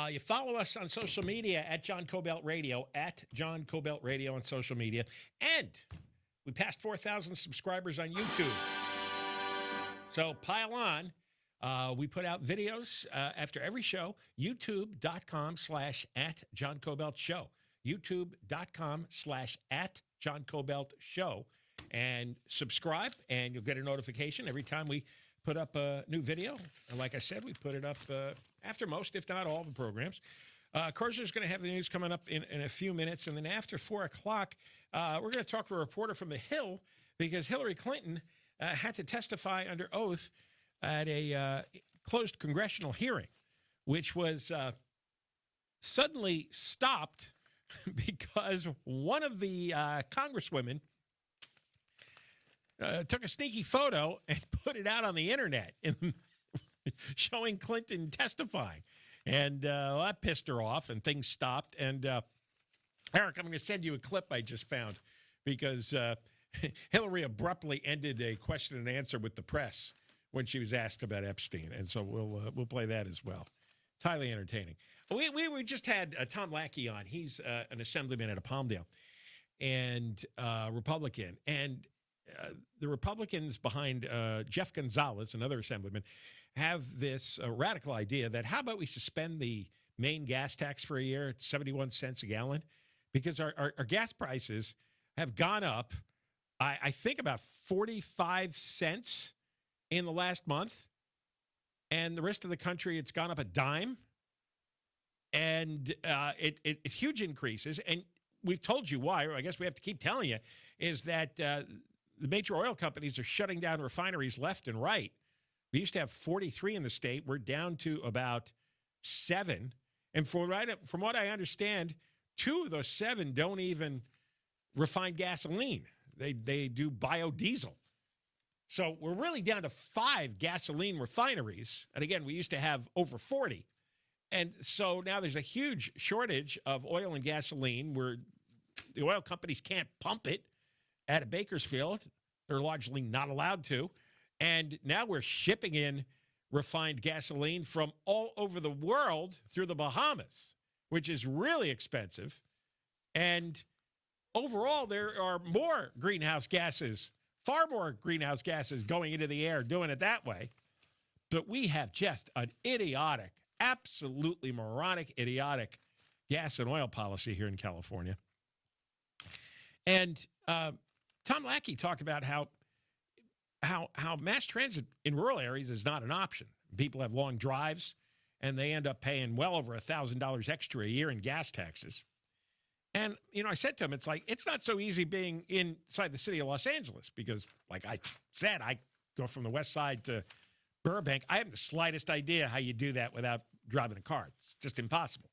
You follow us on social media at John Kobylt Radio, at John Kobylt Radio on social media. And we passed 4,000 subscribers on YouTube. So pile on. We put out videos after every show, youtube.com/at John Kobylt Show. youtube.com/at John Kobylt Show. And subscribe, and you'll get a notification every time we put up a new video. And like I said, we put it up after most, if not all, the programs. Korzer's going to have the news coming up in a few minutes. And then after 4 o'clock, we're going to talk to a reporter from the Hill because Hillary Clinton had to testify under oath at a closed congressional hearing, which was suddenly stopped because one of the congresswomen took a sneaky photo and put it out on the internet showing Clinton testifying. And that pissed her off, and things stopped. And, Eric, I'm going to send you a clip I just found because Hillary abruptly ended a question and answer with the press when she was asked about Epstein. And so we'll play that as well. It's highly entertaining. We just had Tom Lackey on. He's an assemblyman out of Palmdale and Republican. And the Republicans behind Jeff Gonzalez, another assemblyman, have this radical idea that how about we suspend the main gas tax for a year at 71 cents a gallon? Because our gas prices have gone up, I think, about 45 cents in the last month. And the rest of the country, it's gone up a dime. And it's huge increases. And we've told you why, or I guess we have to keep telling you, is that the major oil companies are shutting down refineries left and right. We used to have 43 in the state. We're down to about 7. And from what I understand, 2 of those 7 don't even refine gasoline. They do biodiesel. So we're really down to 5 gasoline refineries. And again, we used to have over 40. And so now there's a huge shortage of oil and gasoline where the oil companies can't pump it at a Bakersfield. They're largely not allowed to. And now we're shipping in refined gasoline from all over the world through the Bahamas, which is really expensive. And overall, there are more greenhouse gases, far more greenhouse gases going into the air doing it that way. But we have just an idiotic, absolutely moronic, idiotic gas and oil policy here in California. And Tom Lackey talked about how mass transit in rural areas is not an option. People have long drives, and they end up paying well over $1,000 extra a year in gas taxes. And, I said to him, it's not so easy being inside the city of Los Angeles because, like I said, I go from the west side to Burbank. I have the slightest idea how you do that without driving a car. It's just impossible.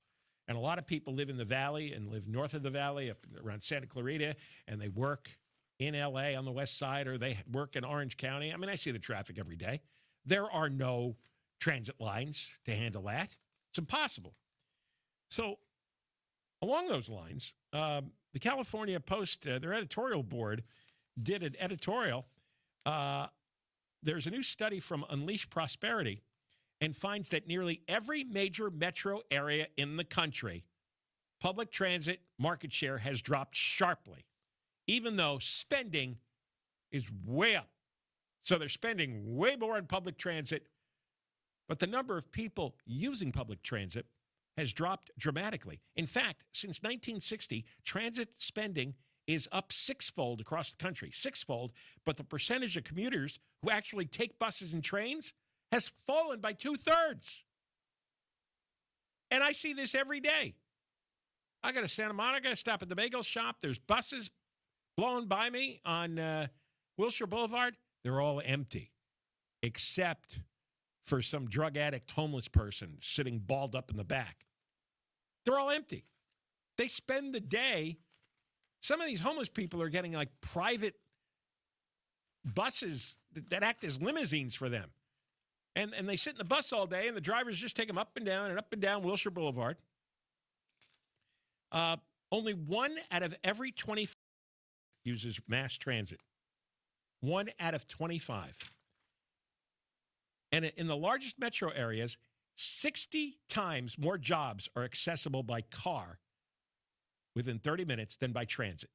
And a lot of people live in the valley and live north of the valley, up around Santa Clarita, and they work in L.A. on the west side, or they work in Orange County. I mean, I see the traffic every day. There are no transit lines to handle that. It's impossible. So along those lines, the California Post, their editorial board, did an editorial. There's a new study from Unleash Prosperity and finds that nearly every major metro area in the country, public transit market share has dropped sharply, even though spending is way up. So they're spending way more on public transit, but the number of people using public transit has dropped dramatically. In fact, since 1960, transit spending is up sixfold across the country, sixfold, but the percentage of commuters who actually take buses and trains has fallen by 2/3. And I see this every day. I go to Santa Monica, stop at the bagel shop. There's buses blowing by me on Wilshire Boulevard. They're all empty, except for some drug addict homeless person sitting balled up in the back. They're all empty. They spend the day. Some of these homeless people are getting like private buses that act as limousines for them. And they sit in the bus all day, and the drivers just take them up and down Wilshire Boulevard. Only 1 out of every 25 uses mass transit. 1 out of 25. And in the largest metro areas, 60 times more jobs are accessible by car within 30 minutes than by transit.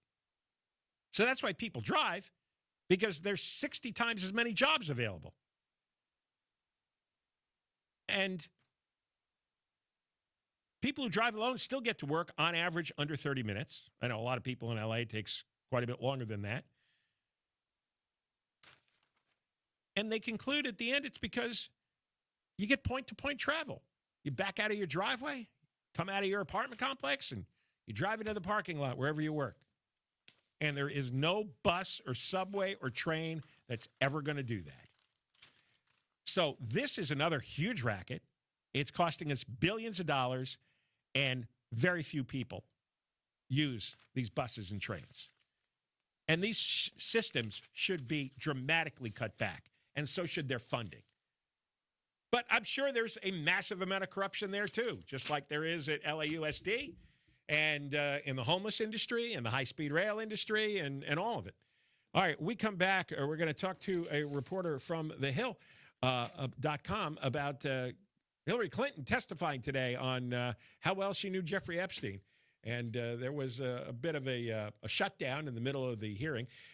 So that's why people drive, because there's 60 times as many jobs available. And people who drive alone still get to work on average under 30 minutes. I know a lot of people in LA, it takes quite a bit longer than that. And they conclude at the end it's because you get point-to-point travel. You back out of your driveway, come out of your apartment complex, and you drive into the parking lot wherever you work. And there is no bus or subway or train that's ever going to do that. So this is another huge racket. It's costing us billions of dollars, and very few people use these buses and trains. And these systems should be dramatically cut back, and so should their funding. But I'm sure there's a massive amount of corruption there, too, just like there is at LAUSD and in the homeless industry and the high-speed rail industry and all of it. All right, we come back. We're going to talk to a reporter from thehill.com about Hillary Clinton testifying today on how well she knew Jeffrey Epstein. And there was a bit of a shutdown in the middle of the hearing.